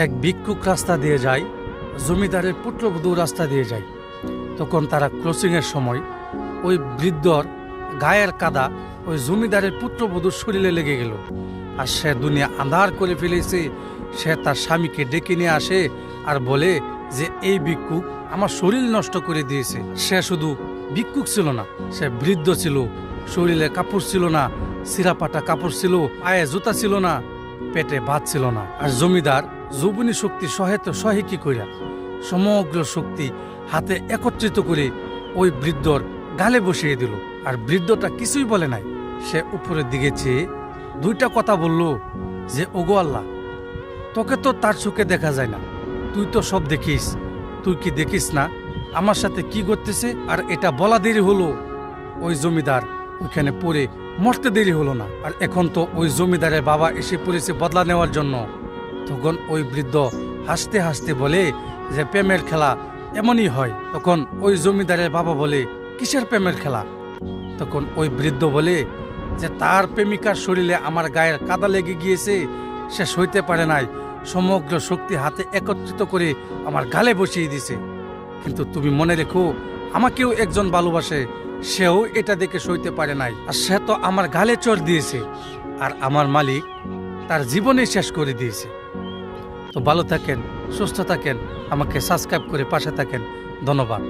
এক ভিক্ষুক রাস্তা দিয়ে যায়, জমিদারের পুত্রবধূ রাস্তা দিয়ে যায়। তখন তারা ক্রসিংয়ের সময় ওই বৃদ্ধর গায়ের কাদা ওই জমিদারের পুত্রবধূর শরীরে লেগে গেল। আর সে দুনিয়া আঁধার করে ফেলেছে। সে তার স্বামীকে ডেকে নিয়ে আসে আর বলে যে এই ভিক্ষুক আমার শরীর নষ্ট করে দিয়েছে। সে শুধু ভিক্ষুক ছিল না, সে বৃদ্ধ ছিল। শরীরে কাপড় ছিল না, সিরাপাটা কাপড় ছিল, পায়ে জুতা ছিল না, পেটে ভাত ছিল না। আর জমিদার যৌবনী শক্তি সহে কি কইরা সমগ্র শক্তি হাতে একত্রিত করে ওই বৃদ্ধর গালে বসিয়ে দিল। আর বৃদ্ধটা কিছুই বলে নাই। সে উপরের দিকে চেয়ে দুইটা কথা বলল যে ওগো আল্লাহ, তোকে তো তার চোখে দেখা যায় না, তুই তো সব দেখিস, তুই কি দেখিস না আমার সাথে কি করতেছে? আর এটা বলা দেরি হলো, ওই জমিদার ওইখানে পড়ে মরতে দেরি হলো না। আর এখন তো ওই জমিদারের বাবা এসে পড়েছে বদলা নেওয়ার জন্য। তখন ওই বৃদ্ধ হাসতে হাসতে বলে যে প্রেমের খেলা এমনই হয়। তখন ওই জমিদারের বাবা বলে কিসের প্রেমের খেলা? তখন ওই বৃদ্ধ বলে যে তার প্রেমিকার শরীরে আমার গায়ের কাদা লেগে গিয়েছে, সে সইতে পারে নাই, সমগ্র শক্তি হাতে একত্রিত করে আমার গালে বসিয়ে দিছে। কিন্তু তুমি মনে রেখো, আমাকেও একজন ভালোবাসে, সেও এটা দেখে সইতে পারে নাই, আর সে তো আমার গালে চড় দিয়েছে। আর আমার মালিক তার জীবনে শেষ করে দিয়েছে। তো ভালো থাকেন, সুস্থ থাকেন, আমাকে সাবস্ক্রাইব করে পাশে থাকেন। ধন্যবাদ।